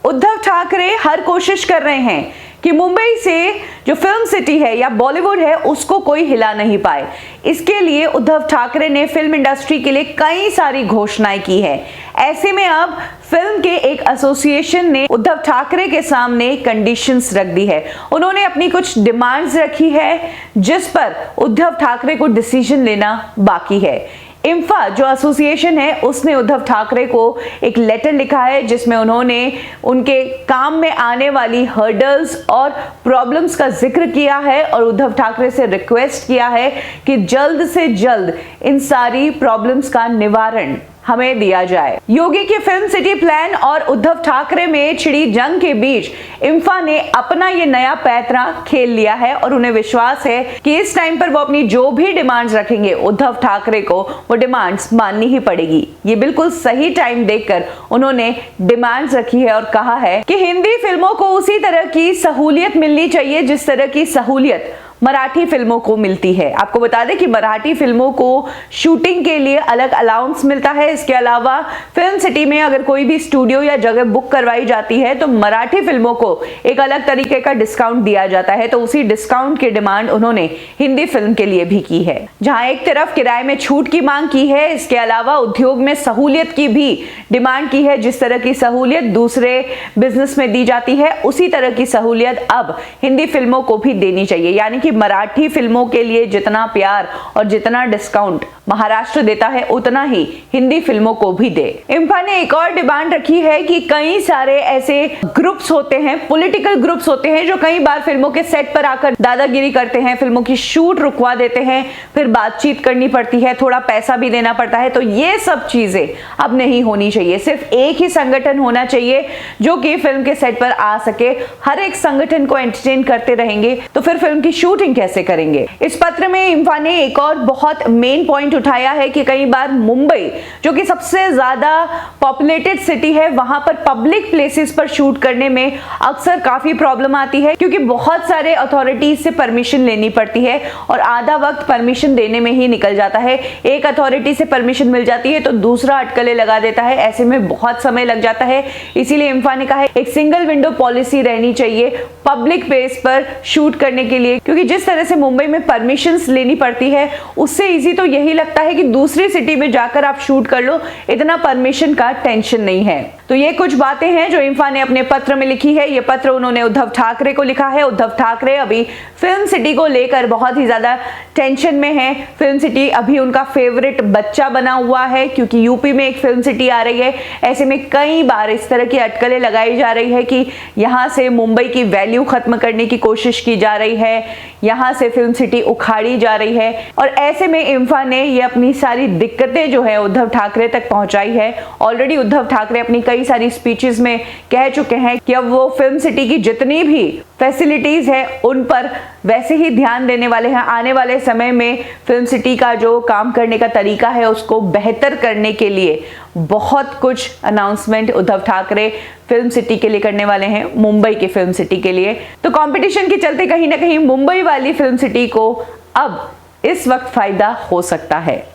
उद्धव ठाकरे हर कोशिश कर रहे हैं कि मुंबई से जो फिल्म सिटी है या बॉलीवुड है उसको कोई हिला नहीं पाए। इसके लिए उद्धव ठाकरे ने फिल्म इंडस्ट्री के लिए कई सारी घोषणाएं की है। ऐसे में अब फिल्म के एक एसोसिएशन ने उद्धव ठाकरे के सामने कंडीशंस रख दी है। उन्होंने अपनी कुछ डिमांड्स रखी है जिस पर उद्धव ठाकरे को डिसीजन लेना बाकी है। इंफा जो एसोसिएशन है उसने उद्धव ठाकरे को एक लेटर लिखा है जिसमें उन्होंने उनके काम में आने वाली हर्डल्स और प्रॉब्लम्स का जिक्र किया है और उद्धव ठाकरे से रिक्वेस्ट किया है कि जल्द से जल्द इन सारी प्रॉब्लम्स का निवारण हमें दिया जाए। योगी की फिल्म सिटी प्लान और उद्धव ठाकरे में छिड़ी जंग के बीच इंफा ने अपना ये नया पैंतरा खेल लिया है और उन्हें विश्वास है कि इस टाइम पर वो अपनी जो भी डिमांड्स रखेंगे उद्धव ठाकरे को वो डिमांड्स माननी ही पड़ेगी। ये बिल्कुल सही टाइम देखकर उन्होंने डिमांड्स रखी है और कहा है कि हिंदी फिल्मों को उसी तरह की सहूलियत मिलनी चाहिए जिस तरह की सहूलियत मराठी फिल्मों को मिलती है। आपको बता दें कि मराठी फिल्मों को शूटिंग के लिए अलग अलाउंस मिलता है। इसके अलावा फिल्म सिटी में अगर कोई भी स्टूडियो या जगह बुक करवाई जाती है तो मराठी फिल्मों को एक अलग तरीके का डिस्काउंट दिया जाता है। तो उसी डिस्काउंट की डिमांड उन्होंने हिंदी फिल्म के लिए भी की है। जहां एक तरफ किराए में छूट की मांग की है, इसके अलावा उद्योग में सहूलियत की भी डिमांड की है। जिस तरह की सहूलियत दूसरे बिजनेस में दी जाती है उसी तरह की सहूलियत अब हिंदी फिल्मों को भी देनी चाहिए। यानी कि मराठी फिल्मों के लिए जितना प्यार और जितना डिस्काउंट महाराष्ट्र देता है उतना ही हिंदी फिल्मों को भी दे। इंफा ने एक और डिमांड रखी है कि कई सारे ऐसे ग्रुप्स होते हैं, पॉलिटिकल ग्रुप्स होते हैं जो कई बार फिल्मों के सेट पर आकर दादागिरी करते हैं, फिल्मों की शूट रुकवा देते हैं, फिर बातचीत करनी पड़ती है, थोड़ा पैसा भी देना पड़ता है। तो ये सब चीजें अब नहीं होनी चाहिए। सिर्फ एक ही संगठन होना चाहिए जो कि फिल्म के सेट पर आ सके। हर एक संगठन को एंटरटेन करते रहेंगे तो फिर फिल्म की शूटिंग कैसे करेंगे। इस पत्र में इंफा ने एक और बहुत मेन पॉइंट उठाया है कि कई बार मुंबई जो कि सबसे ज्यादा पॉपुलेटेड सिटी है वहां पर पब्लिक प्लेसेस पर शूट करने में अक्सर काफी प्रॉब्लम आती है क्योंकि बहुत सारे अथॉरिटीज से परमिशन लेनी पड़ती है और आधा वक्त परमिशन देने में ही निकल जाता है। एक अथॉरिटी से परमिशन मिल जाती है तो दूसरा अटकलें लगा देता है, ऐसे में बहुत समय लग जाता है। इसीलिए इंफा ने कहा है एक सिंगल विंडो पॉलिसी रहनी चाहिए पब्लिक प्लेस पर शूट करने के लिए, क्योंकि जिस तरह से मुंबई में परमिशंस लेनी पड़ती है उससे इजी तो यही लगता है कि दूसरी सिटी में जाकर आप शूट कर लो, इतना परमिशन का टेंशन नहीं है। तो ये कुछ बातें हैं जो इंफा ने अपने पत्र में लिखी है। ये पत्र उन्होंने उद्धव ठाकरे को लिखा है। उद्धव ठाकरे अभी फिल्म सिटी को लेकर बहुत ही ज्यादा टेंशन में है। फिल्म सिटी अभी उनका फेवरेट बच्चा बना हुआ है क्योंकि यूपी में एक फिल्म सिटी आ रही है। ऐसे में कई बार इस तरह की अटकलें लगाई जा रही है कि यहाँ से मुंबई की वैल्यू खत्म करने की कोशिश की जा रही है, यहाँ से फिल्म सिटी उखाड़ी जा रही है। और ऐसे में इंफा ने ये अपनी सारी दिक्कतें जो है उद्धव ठाकरे तक पहुंचाई है। ऑलरेडी उद्धव ठाकरे अपनी कई सारी स्पीचेस में कह चुके हैं कि अब वो फिल्म सिटी की जितनी भी फैसिलिटीज है उन पर वैसे ही ध्यान देने वाले हैं। आने वाले समय में फिल्म सिटी का जो काम करने का तरीका है उसको बेहतर करने के लिए बहुत कुछ announcement Uddhav Thackeray film city के लिए करने वाले हैं, मुंबई की फिल्म सिटी के लिए। तो कंपटीशन के चलते कहीं ना कहीं मुंबई वाली फिल्म सिटी को अब इस वक्त फायदा हो सकता है।